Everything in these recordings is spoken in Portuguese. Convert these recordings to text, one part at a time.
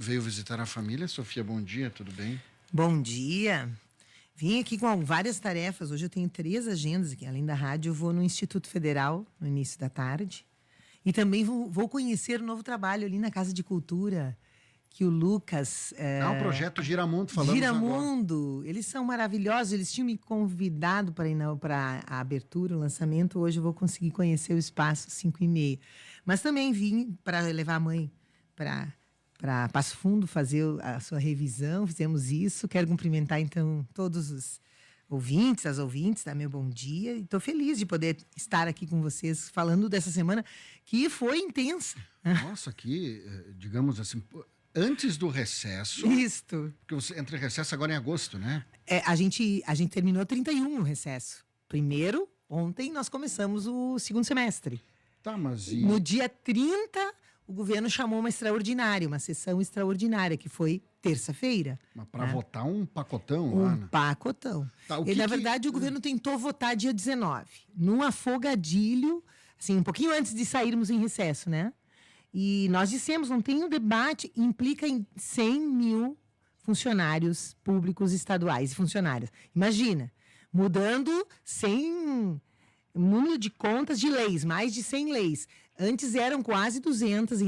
veio visitar a família. Sofia, bom dia, tudo bem? Bom dia. Vim aqui com várias tarefas. Hoje eu tenho 3 agendas aqui. Além da rádio, eu vou no Instituto Federal no início da tarde. E também vou conhecer o novo trabalho ali na Casa de Cultura, que o Lucas... o projeto Giramundo, falamos Giramundo. Agora. Eles são maravilhosos. Eles tinham me convidado para ir para a abertura, o lançamento. Hoje eu vou conseguir conhecer o espaço 5h30. Mas também vim para levar a mãe para Passo Fundo, fazer a sua revisão. Fizemos isso. Quero cumprimentar, então, todos os ouvintes, as ouvintes, dar meu bom dia. E estou feliz de poder estar aqui com vocês, falando dessa semana que foi intensa. Nossa, aqui, digamos assim, antes do recesso... Isto. Porque você entra em recesso agora em agosto, né? A gente terminou 31 o recesso. Primeiro, ontem, nós começamos o segundo semestre. Tá, mas... No dia 30... o governo chamou uma sessão extraordinária, que foi terça-feira. Mas para votar um pacotão lá, né? Um pacotão. Tá, na verdade, o governo tentou votar dia 19, num afogadilho, assim, um pouquinho antes de sairmos em recesso, né? E nós dissemos, não tem um debate, implica em 100 mil funcionários públicos estaduais e funcionárias. Imagina, mudando 100... número de contas de leis, mais de 100 leis. Antes eram quase 200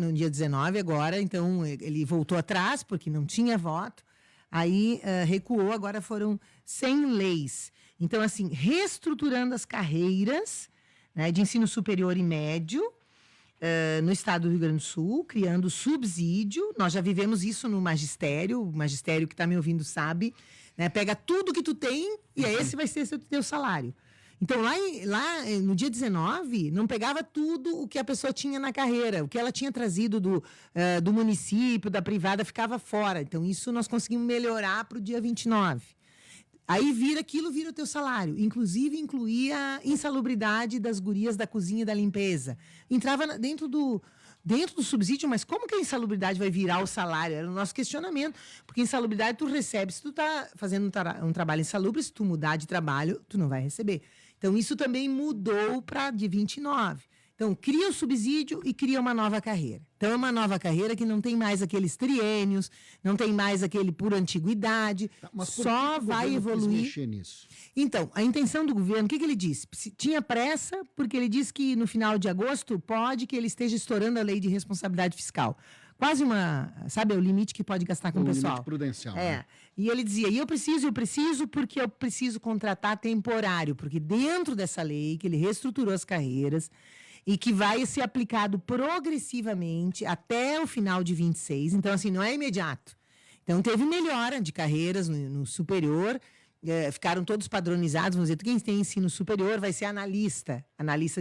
no dia 19, agora, então, ele voltou atrás, porque não tinha voto. Aí recuou, agora foram 100 leis. Então, assim, reestruturando as carreiras, né, de ensino superior e médio no estado do Rio Grande do Sul, criando subsídio. Nós já vivemos isso no magistério, o magistério que está me ouvindo sabe, né, pega tudo que tu tem e esse vai ser o teu salário. Então, lá no dia 19, não pegava tudo o que a pessoa tinha na carreira. O que ela tinha trazido do município, da privada, ficava fora. Então, isso nós conseguimos melhorar para o dia 29. Aí vira o teu salário. Inclusive, incluía a insalubridade das gurias da cozinha e da limpeza. Entrava dentro do subsídio, mas como que a insalubridade vai virar o salário? Era o nosso questionamento. Porque insalubridade tu recebe. Se tu tá fazendo um trabalho insalubre, se tu mudar de trabalho, tu não vai receber. Então, isso também mudou para de 29. Então, cria o subsídio e cria uma nova carreira. Então, é uma nova carreira que não tem mais aqueles triênios, não tem mais aquele por antiguidade, mas só vai evoluir. Mexer nisso? Então, a intenção do governo, o que ele disse? Tinha pressa, porque ele disse que no final de agosto pode que ele esteja estourando a lei de responsabilidade fiscal. Quase sabe, o limite que pode gastar com o pessoal. Limite prudencial. Né? E ele dizia, eu preciso porque eu preciso contratar temporário, porque dentro dessa lei, que ele reestruturou as carreiras e que vai ser aplicado progressivamente até o final de 26, então assim, não é imediato. Então teve melhora de carreiras no superior, ficaram todos padronizados, vamos dizer, quem tem ensino superior vai ser analista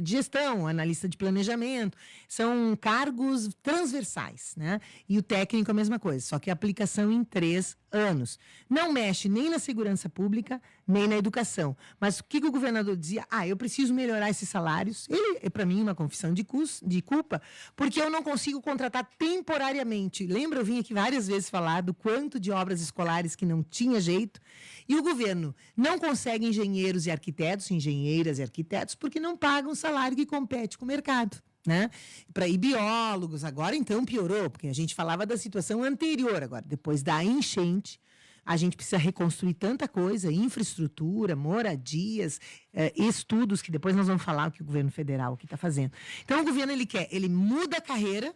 de gestão, analista de planejamento, são cargos transversais, né? E o técnico a mesma coisa, só que a aplicação em 3 anos. Não mexe nem na segurança pública, nem na educação. Mas o que o governador dizia? Eu preciso melhorar esses salários. Ele, é para mim, uma confissão de culpa, porque eu não consigo contratar temporariamente. Lembra, eu vim aqui várias vezes falar do quanto de obras escolares que não tinha jeito, e o governo não consegue engenheiras e arquitetos, porque não pagam o salário que compete com o mercado. Né? Para ir biólogos, agora então piorou, porque a gente falava da situação anterior, agora depois da enchente, a gente precisa reconstruir tanta coisa, infraestrutura, moradias, estudos, que depois nós vamos falar o que o governo federal aqui está fazendo. Então o governo ele muda a carreira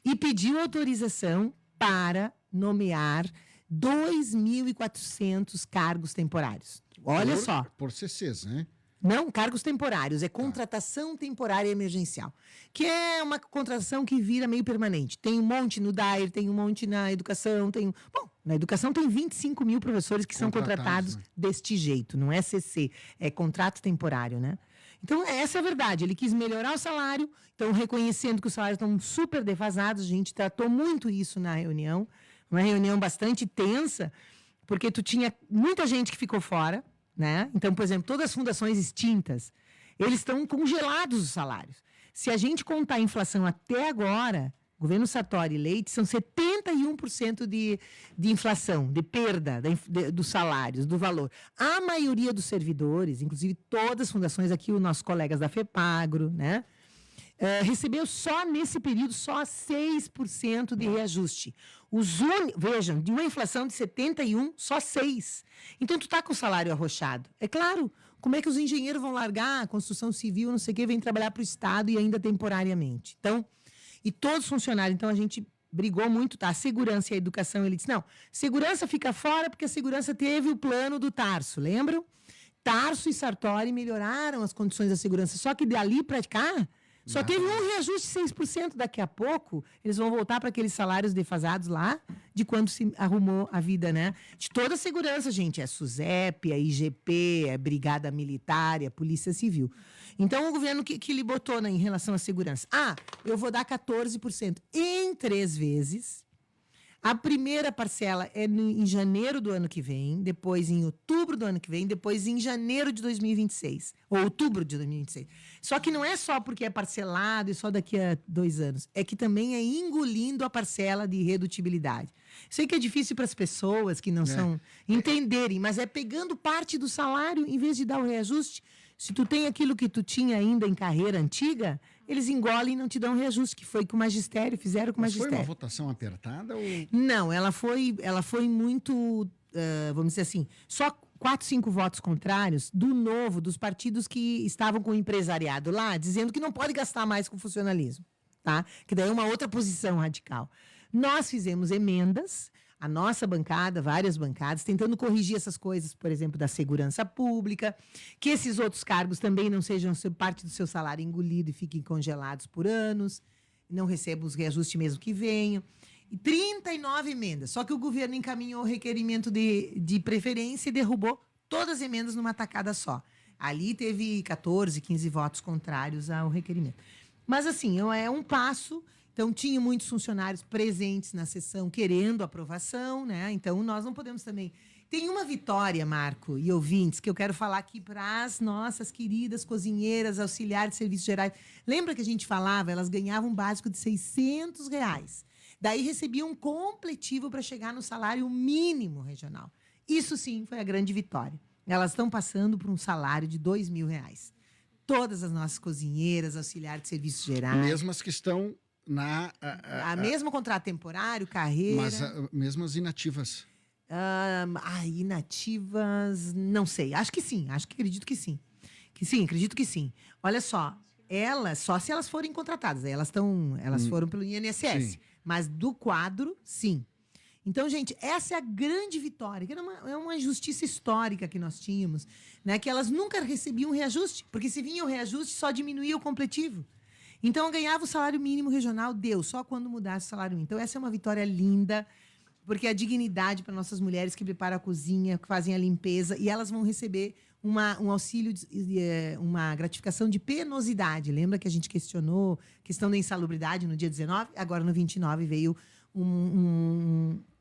e pediu autorização para nomear 2.400 cargos temporários. Olha só. Por CCs, né? Não, cargos temporários, é contratação temporária emergencial, que é uma contratação que vira meio permanente. Tem um monte no DAER, tem um monte na educação, na educação tem 25 mil professores que são contratados, né, deste jeito, não é CC, é contrato temporário, né? Então, essa é a verdade, ele quis melhorar o salário, então reconhecendo que os salários estão super defasados, a gente tratou muito isso na reunião, uma reunião bastante tensa, porque tu tinha muita gente que ficou fora, né? Então, por exemplo, todas as fundações extintas, eles estão congelados os salários. Se a gente contar a inflação até agora, governo Sartori e Leite, são 71% de inflação, de perda dos salários, do valor. A maioria dos servidores, inclusive todas as fundações, aqui os nossos colegas da FEPAGRO, né? recebeu só nesse período só 6% de reajuste. Vejam, de uma inflação de 71, só 6. Então, tu está com o salário arrochado. É claro, como é que os engenheiros vão largar a construção civil, não sei o quê, vêm trabalhar para o Estado e ainda temporariamente? Então, e todos os funcionários, então a gente brigou muito, tá? A segurança e a educação, ele disse, não, segurança fica fora porque a segurança teve o plano do Tarso, lembram? Tarso e Sartori melhoraram as condições da segurança, só que dali para cá, só teve um reajuste de 6%. Daqui a pouco, eles vão voltar para aqueles salários defasados lá, de quando se arrumou a vida, né? De toda a segurança, gente. É SUSEP, é IGP, é Brigada Militar, é Polícia Civil. Então, o governo que lhe botou, né, em relação à segurança? Eu vou dar 14% em 3 vezes. A primeira parcela é em janeiro do ano que vem, depois em outubro do ano que vem, depois em janeiro de 2026, ou outubro de 2026. Só que não é só porque é parcelado e só daqui a 2 anos, é que também é engolindo a parcela de redutibilidade. Sei que é difícil para as pessoas que não são entenderem, mas é pegando parte do salário em vez de dar o reajuste. Se tu tem aquilo que tu tinha ainda em carreira antiga, eles engolem e não te dão reajuste, que foi com o magistério, fizeram com o magistério. Foi uma votação apertada? Ou... Não, ela foi muito, vamos dizer assim, só 4, 5 votos contrários dos partidos que estavam com o empresariado lá, dizendo que não pode gastar mais com funcionalismo, tá? Que daí é uma outra posição radical. Nós fizemos emendas, a nossa bancada, várias bancadas, tentando corrigir essas coisas, por exemplo, da segurança pública, que esses outros cargos também não sejam parte do seu salário engolido e fiquem congelados por anos, não recebam os reajustes mesmo que venham. E 39 emendas, só que o governo encaminhou o requerimento de preferência e derrubou todas as emendas numa tacada só. Ali teve 14, 15 votos contrários ao requerimento. Mas, assim, é um passo. Então, tinha muitos funcionários presentes na sessão querendo aprovação, né? Então, nós não podemos também... Tem uma vitória, Marco e ouvintes, que eu quero falar aqui para as nossas queridas cozinheiras, auxiliares de serviços gerais. Lembra que a gente falava? Elas ganhavam um básico de R$600. Daí, recebiam um completivo para chegar no salário mínimo regional. Isso, sim, foi a grande vitória. Elas estão passando por um salário de R$2.000. Todas as nossas cozinheiras, auxiliares de serviços gerais. Mesmo as que estão... mesmo contrato temporário, carreira. Mas mesmo as inativas. Inativas, não sei. Acho que sim, acredito que sim. Acredito que sim. Olha só, só se elas forem contratadas. Elas foram pelo INSS. Sim. Mas do quadro, sim. Então, gente, essa é a grande vitória, que é uma injustiça histórica que nós tínhamos, né? Que elas nunca recebiam reajuste, porque se vinha o reajuste, só diminuía o completivo. Então, eu ganhava o salário mínimo regional, só quando mudasse o salário mínimo. Então, essa é uma vitória linda, porque é a dignidade para nossas mulheres que preparam a cozinha, que fazem a limpeza, e elas vão receber um auxílio, uma gratificação de penosidade. Lembra que a gente questionou a questão da insalubridade no dia 19? Agora, no 29, veio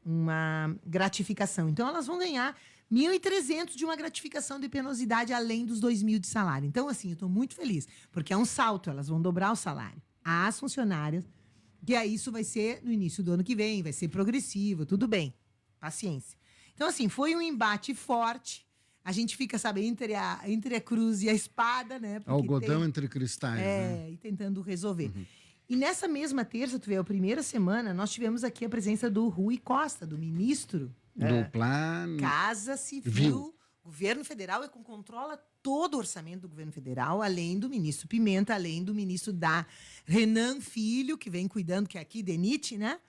uma gratificação. Então, elas vão ganhar 1.300 de uma gratificação de penosidade além dos 2.000 de salário. Então, assim, eu estou muito feliz, porque é um salto, elas vão dobrar o salário. As funcionárias, que aí isso vai ser no início do ano que vem, vai ser progressivo, tudo bem, paciência. Então, assim, foi um embate forte. A gente fica, sabe, entre a cruz e a espada, né? Algodão entre cristais, né? E tentando resolver. Uhum. E nessa mesma terça, tu vê, a primeira semana, nós tivemos aqui a presença do Rui Costa, do ministro do Plano... Casa Civil. Governo Federal controla todo o orçamento do governo federal, além do ministro Pimenta, além do ministro Renan Filho, que vem cuidando, que é aqui, DENIT, né?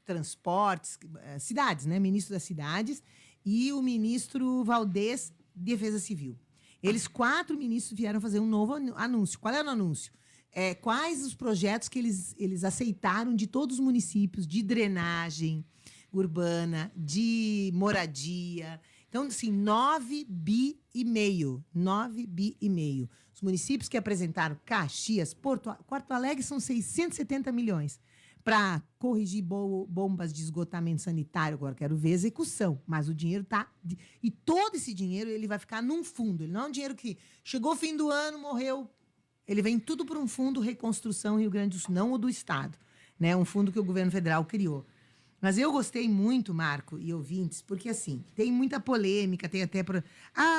Transportes, cidades, né? Ministro das cidades, e o ministro Valdez, Defesa Civil. Eles 4 ministros vieram fazer um novo anúncio. Qual era o anúncio? Quais os projetos que eles aceitaram de todos os municípios, de drenagem urbana, de moradia. Então, assim, 9,5 bi. Os municípios que apresentaram Caxias, Porto Alegre, são 670 milhões para corrigir bombas de esgotamento sanitário. Agora, quero ver a execução, mas o dinheiro está... E todo esse dinheiro ele vai ficar num fundo. Ele não é um dinheiro que chegou o fim do ano, morreu. Ele vem tudo para um fundo Reconstrução Rio Grande do Sul, não o do Estado, né? Um fundo que o governo federal criou. Mas eu gostei muito, Marco e ouvintes, porque assim, tem muita polêmica, tem até...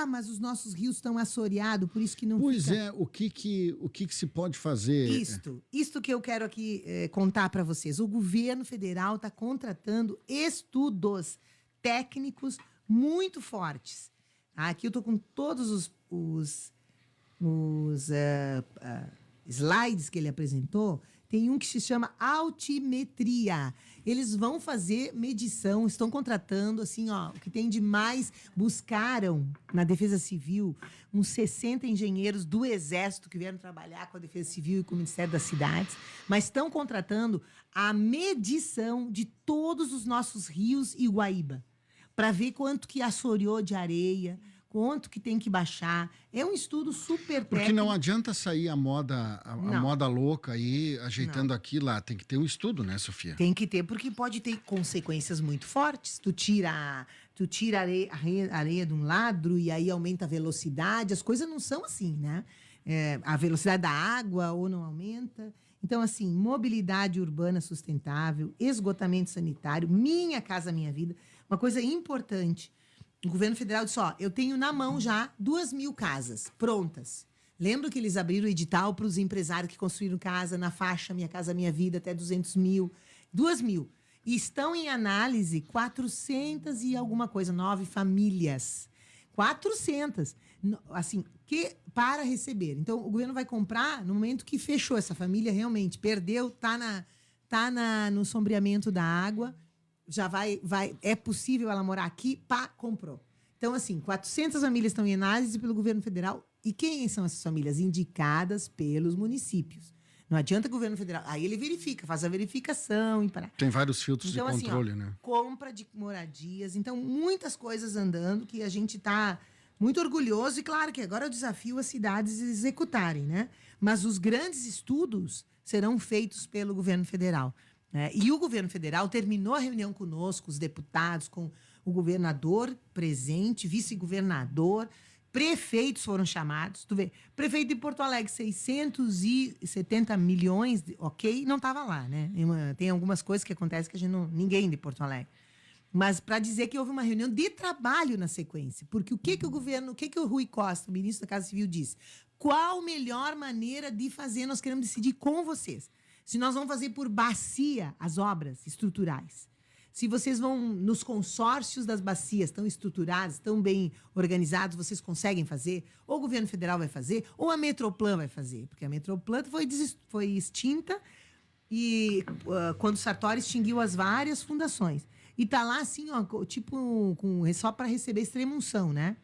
mas os nossos rios estão assoreados, por isso que não Pois fica... é, o que se pode fazer? Isto que eu quero aqui contar para vocês. O governo federal está contratando estudos técnicos muito fortes. Aqui eu estou com todos os slides que ele apresentou. Tem um que se chama altimetria. Eles vão fazer medição, estão contratando, assim, o que tem de mais. Buscaram na Defesa Civil uns 60 engenheiros do Exército que vieram trabalhar com a Defesa Civil e com o Ministério das Cidades, mas estão contratando a medição de todos os nossos rios e Guaíba, para ver quanto que assoreou de areia, quanto que tem que baixar. É um estudo super técnico. Porque não adianta sair a moda louca aí, ajeitando aqui lá. Tem que ter um estudo, né, Sofia? Tem que ter, porque pode ter consequências muito fortes. Tu tira a areia de um lado e aí aumenta a velocidade. As coisas não são assim, né? A velocidade da água ou não aumenta. Então, assim, mobilidade urbana sustentável, esgotamento sanitário, Minha Casa Minha Vida. Uma coisa importante. O governo federal disse, eu tenho na mão já 2.000 casas prontas. Lembro que eles abriram o edital para os empresários que construíram casa na faixa Minha Casa Minha Vida até 200 mil. 2.000. E estão em análise 400 e alguma coisa, 9 famílias. 400. Assim, para receber. Então, o governo vai comprar no momento que fechou essa família, realmente perdeu, tá no sombreamento da água, já é possível ela morar aqui, comprou. Então, assim, 400 famílias estão em análise pelo governo federal. E quem são essas famílias? Indicadas pelos municípios. Não adianta o governo federal. Aí ele verifica, faz a verificação. Tem vários filtros então, de controle, né? Compra de moradias. Então, muitas coisas andando que a gente está muito orgulhoso. E, claro, que agora eu desafio as cidades a executarem, né? Mas os grandes estudos serão feitos pelo governo federal. E o governo federal terminou a reunião conosco, os deputados, com o governador presente, vice-governador, prefeitos foram chamados. Tu vê, prefeito de Porto Alegre, 670 milhões, ok, não estava lá, né? Tem algumas coisas que acontecem que ninguém de Porto Alegre. Mas para dizer que houve uma reunião de trabalho na sequência. Porque o que o Rui Costa, o ministro da Casa Civil, disse? Qual a melhor maneira de fazer? Nós queremos decidir com vocês. Se nós vamos fazer por bacia as obras estruturais, se vocês vão nos consórcios das bacias, estão estruturados, estão bem organizados, vocês conseguem fazer, ou o governo federal vai fazer, ou a Metroplan vai fazer, porque a Metroplan foi extinta quando o Sartori extinguiu as várias fundações. E tá lá assim, tipo, só para receber extrema-unção, né?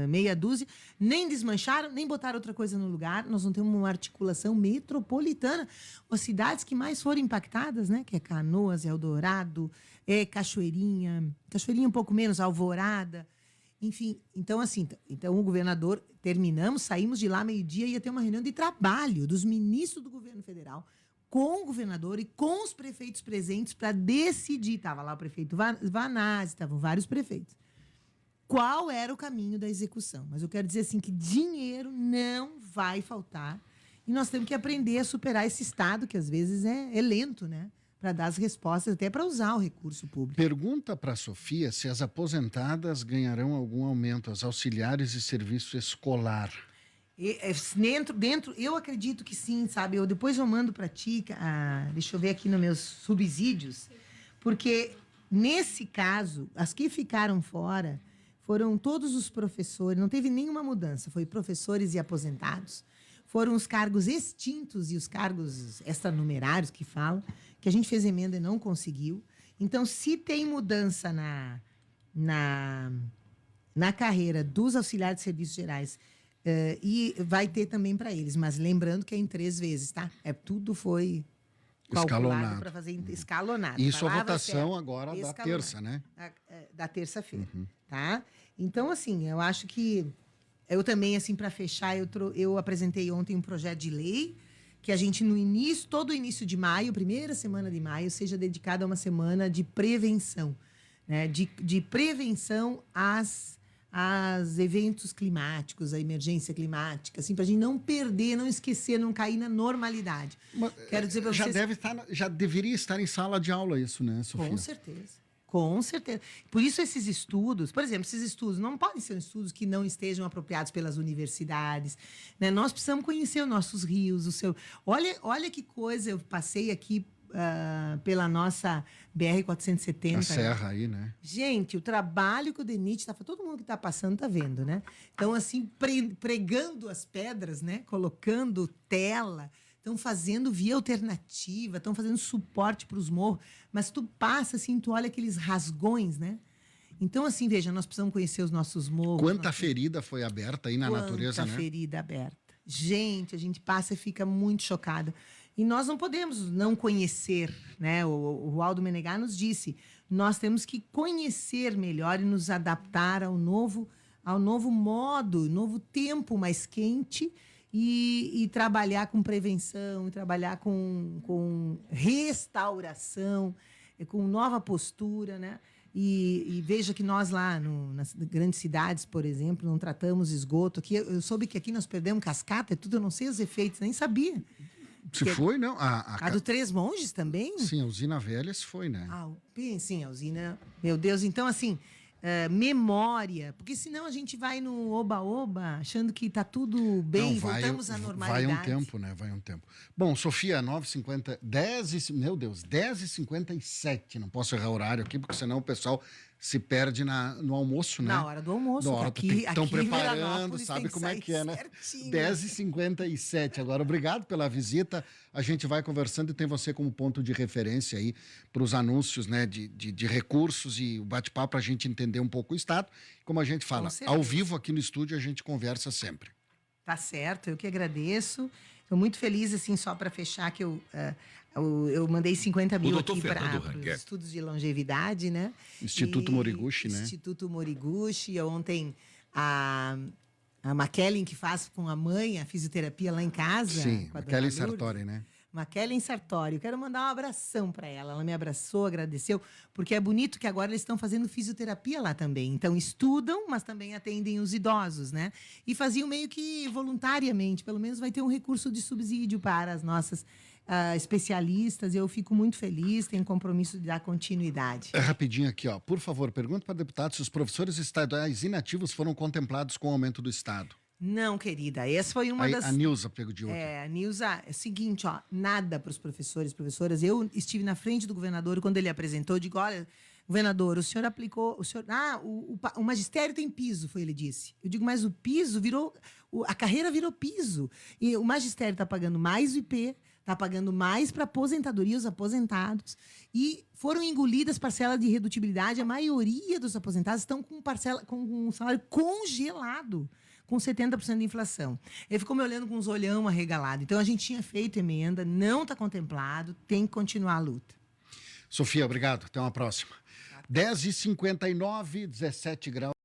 Meia dúzia. Nem desmancharam, nem botaram outra coisa no lugar. Nós não temos uma articulação metropolitana. As cidades que mais foram impactadas, né? Que é Canoas, Eldorado, Cachoeirinha um pouco menos, Alvorada. Enfim, então o governador, saímos de lá meio-dia e ia ter uma reunião de trabalho dos ministros do governo federal com o governador e com os prefeitos presentes para decidir. Estava lá o prefeito Vanazzi, estavam vários prefeitos. Qual era o caminho da execução? Mas eu quero dizer assim que dinheiro não vai faltar e nós temos que aprender a superar esse estado que às vezes é lento, né? Para dar as respostas, até para usar o recurso público. Pergunta para a Sofia se as aposentadas ganharão algum aumento, as auxiliares de serviço escolar. Eu acredito que sim, sabe? Depois eu mando para ti, deixa eu ver aqui nos meus subsídios, porque nesse caso, as que ficaram fora foram todos os professores, não teve nenhuma mudança, foi professores e aposentados, foram os cargos extintos e os cargos extranumerários que falam, que a gente fez emenda e não conseguiu. Então, se tem mudança na carreira dos auxiliares de serviços gerais, e vai ter também para eles, mas lembrando que é em 3 vezes, tá? Tudo foi calculado para fazer escalonado. Isso a votação agora da terça, né? Da terça-feira, tá? Então, assim, eu acho que eu também, assim, para fechar, eu apresentei ontem um projeto de lei que a gente, todo início de maio, primeira semana de maio, seja dedicada a uma semana de prevenção, né? De prevenção aos eventos climáticos, a emergência climática, assim, para a gente não perder, não esquecer, não cair na normalidade. Mas, quero dizer para vocês... já deveria estar em sala de aula isso, né, Sofia? Com certeza. Com certeza. Por isso esses estudos, por exemplo, esses estudos não podem ser estudos que não estejam apropriados pelas universidades, né? Nós precisamos conhecer os nossos rios, o seu... Olha que coisa, eu passei aqui pela nossa BR-470. A serra aí, né? Gente, o trabalho que o DENIT está fazendo, todo mundo que está passando está vendo, né? Então, assim, pregando as pedras, né? Colocando tela, estão fazendo via alternativa, estão fazendo suporte para os morros, mas tu passa, assim, tu olha aqueles rasgões, né? Então, assim, veja, nós precisamos conhecer os nossos morros. Quanta ferida foi aberta aí na natureza, né? Quanta ferida aberta. Gente, a gente passa e fica muito chocada. E nós não podemos não conhecer, né? O Aldo Menegar nos disse, nós temos que conhecer melhor e nos adaptar ao novo modo, novo tempo mais quente e trabalhar com prevenção, e trabalhar com restauração, com nova postura, né? E veja que nós lá nas grandes cidades, por exemplo, não tratamos esgoto. Aqui, eu soube que aqui nós perdemos cascata e tudo, eu não sei os efeitos, nem sabia. Se foi, não. A do Três Monges também? Sim, a usina velha se foi, né? Sim, a usina. Meu Deus, então assim, memória, porque senão a gente vai no oba-oba achando que está tudo bem, voltamos à normalidade. Vai um tempo, né? Vai um tempo. Bom, Sofia, 9h50, 10h57, não posso errar o horário aqui, porque senão o pessoal se perde no almoço, né? Na hora do almoço. Na hora estão preparando, em sabe como é que é, né? 10h57. Agora, obrigado pela visita. A gente vai conversando e tem você como ponto de referência aí para os anúncios, né, de recursos e o bate-papo para a gente entender um pouco o estado. Como a gente fala, ao vivo aqui no estúdio a gente conversa sempre. Tá certo, eu que agradeço. Estou muito feliz, assim, só para fechar, que eu mandei 50 mil aqui para os estudos de longevidade, né? Instituto Moriguchi, né? Instituto Moriguchi. Ontem a McKellen, que faz com a mãe a fisioterapia lá em casa. Sim, McKellen Sartori, né? McKellen Sartori. Eu quero mandar um abração para ela. Ela me abraçou, agradeceu, porque é bonito que agora eles estão fazendo fisioterapia lá também. Então, estudam, mas também atendem os idosos, né? E faziam meio que voluntariamente. Pelo menos vai ter um recurso de subsídio para as nossas especialistas. Eu fico muito feliz, tenho compromisso de dar continuidade. Rapidinho aqui, ó. Por favor, pergunta para o deputado se os professores estaduais inativos foram contemplados com o aumento do Estado. Não, querida, essa foi uma das... A Nilza pegou de outra. A Nilza, é o seguinte, ó, nada para os professores e professoras. Eu estive na frente do governador quando ele apresentou, eu digo, olha, governador, o senhor aplicou... o magistério tem piso, foi ele disse. Eu digo, mas o piso virou... A carreira virou piso. E o magistério está pagando mais o IP, está pagando mais para aposentadoria, os aposentados. E foram engolidas parcelas de redutibilidade. A maioria dos aposentados estão com um salário congelado, com 70% de inflação. Ele ficou me olhando com uns olhão arregalado. Então, a gente tinha feito emenda, não está contemplado, tem que continuar a luta. Sofia, obrigado. Até uma próxima. 10h59, 17 graus.